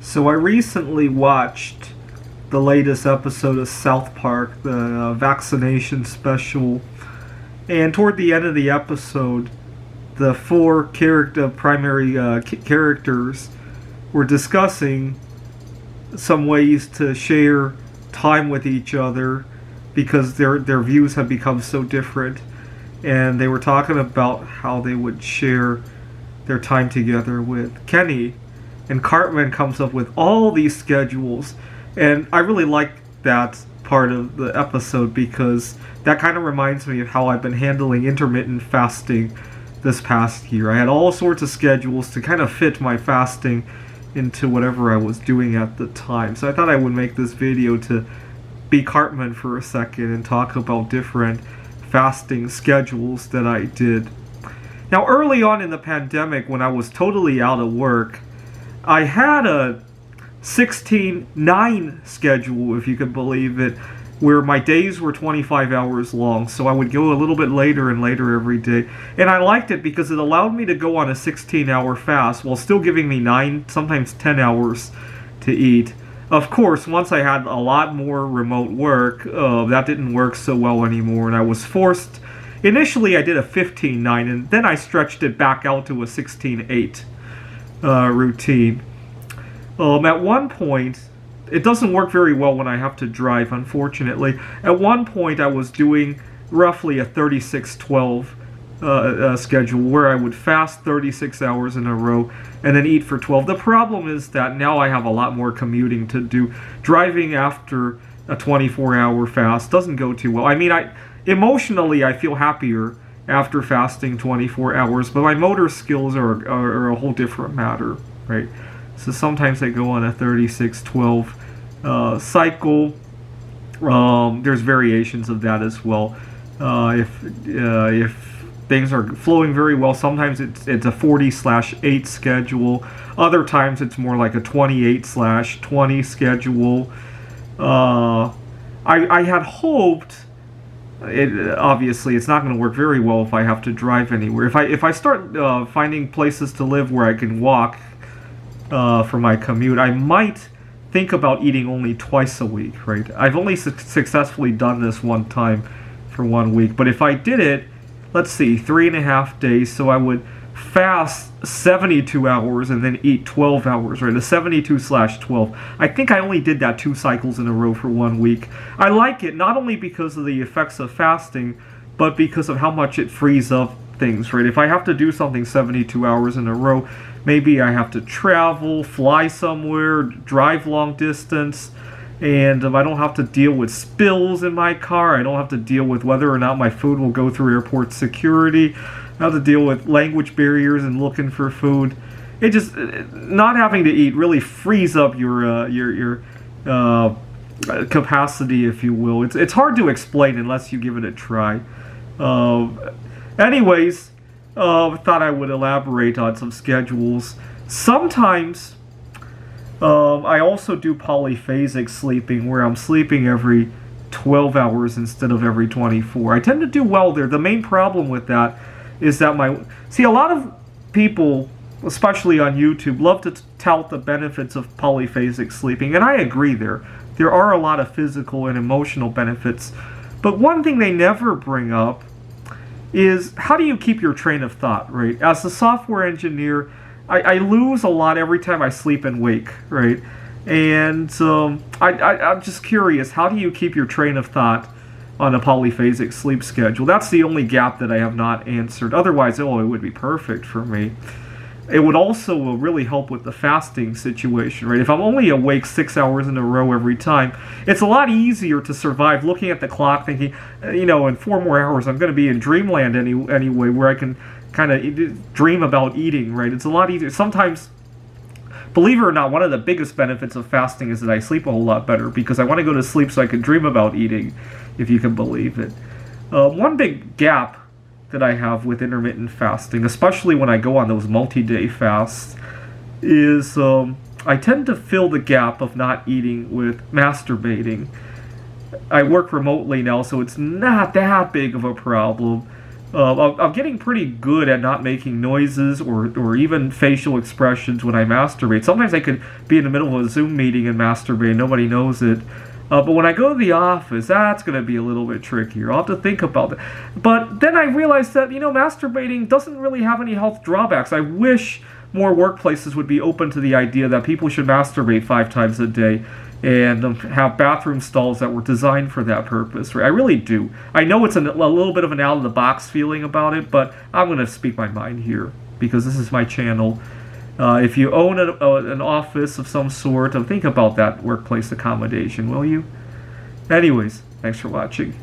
So I recently watched the latest episode of South Park, the vaccination special, and toward the end of the episode, the four primary characters were discussing some ways to share time with each other because their views have become so different, and they were talking about how they would share their time together with Kenny. And Cartman comes up with all these schedules, and I really like that part of the episode because that kind of reminds me of how I've been handling intermittent fasting this past year. I had all sorts of schedules to kind of fit my fasting into whatever I was doing at the time. So I thought I would make this video to be Cartman for a second and talk about different fasting schedules that I did. Now, early on in the pandemic, when I was totally out of work, I had a 16-9 schedule, if you could believe it, where my days were 25 hours long, so I would go a little bit later and later every day. And I liked it because it allowed me to go on a 16-hour fast while still giving me 9, sometimes 10 hours to eat. Of course, once I had a lot more remote work, that didn't work so well anymore, and I was forced. Initially, I did a 15-9, and then I stretched it back out to a 16-8. Routine. At one point, it doesn't work very well when I have to drive, unfortunately. At one point, I was doing roughly a 36-12 schedule where I would fast 36 hours in a row and then eat for 12. The problem is that now I have a lot more commuting to do. Driving after a 24-hour fast doesn't go too well. I mean, emotionally, I feel happier after fasting 24 hours, but my motor skills are a whole different matter, right? So sometimes I go on a 36-12 cycle. There's variations of that as well. If things are flowing very well, sometimes it's a 40/8 schedule. Other times it's more like a 28/20 schedule. I had hoped. Obviously, it's not going to work very well if I have to drive anywhere. If I start finding places to live where I can walk for my commute, I might think about eating only twice a week, right? I've only successfully done this one time for 1 week, but if I did it, let's see, 3.5 days, so I would fast 72 hours and then eat 12 hours, right? A 72/12. I think I only did that 2 cycles in a row for 1 week. I like it not only because of the effects of fasting, but because of how much it frees up things, right? If I have to do something 72 hours in a row, maybe I have to travel, fly somewhere, drive long distance, and I don't have to deal with spills in my car. I don't have to deal with whether or not my food will go through airport security. I have to deal with language barriers and looking for food. It just, not having to eat really frees up your capacity, if you will. It's hard to explain unless you give it a try. Anyways, thought I would elaborate on some schedules. Sometimes I also do polyphasic sleeping, where I'm sleeping every 12 hours instead of every 24. I tend to do well there. The main problem with that is that a lot of people, especially on YouTube, love to tout the benefits of polyphasic sleeping, and I agree there. There are a lot of physical and emotional benefits, but one thing they never bring up is how do you keep your train of thought, right? As a software engineer, I lose a lot every time I sleep and wake, right? And I'm just curious, how do you keep your train of thought on a polyphasic sleep schedule? That's the only gap that I have not answered. Otherwise, it would be perfect for me. It would also really help with the fasting situation, right? If I'm only awake 6 hours in a row every time, it's a lot easier to survive looking at the clock thinking, in 4 more hours I'm going to be in dreamland anyway, where I can kind of dream about eating, right? It's a lot easier. Sometimes, believe it or not, one of the biggest benefits of fasting is that I sleep a whole lot better because I want to go to sleep so I can dream about eating, if you can believe it. One big gap that I have with intermittent fasting, especially when I go on those multi-day fasts, is I tend to fill the gap of not eating with masturbating. I work remotely now, so it's not that big of a problem, I'm getting pretty good at not making noises or even facial expressions when I masturbate. Sometimes I could be in the middle of a Zoom meeting and masturbate, nobody knows it. But when I go to the office, that's going to be a little bit trickier. I'll have to think about that. But then I realized that, masturbating doesn't really have any health drawbacks. I wish more workplaces would be open to the idea that people should masturbate 5 times a day and have bathroom stalls that were designed for that purpose. I really do. I know it's a little bit of an out-of-the-box feeling about it, but I'm going to speak my mind here because this is my channel. If you own an office of some sort, think about that workplace accommodation, will you? Anyways, thanks for watching.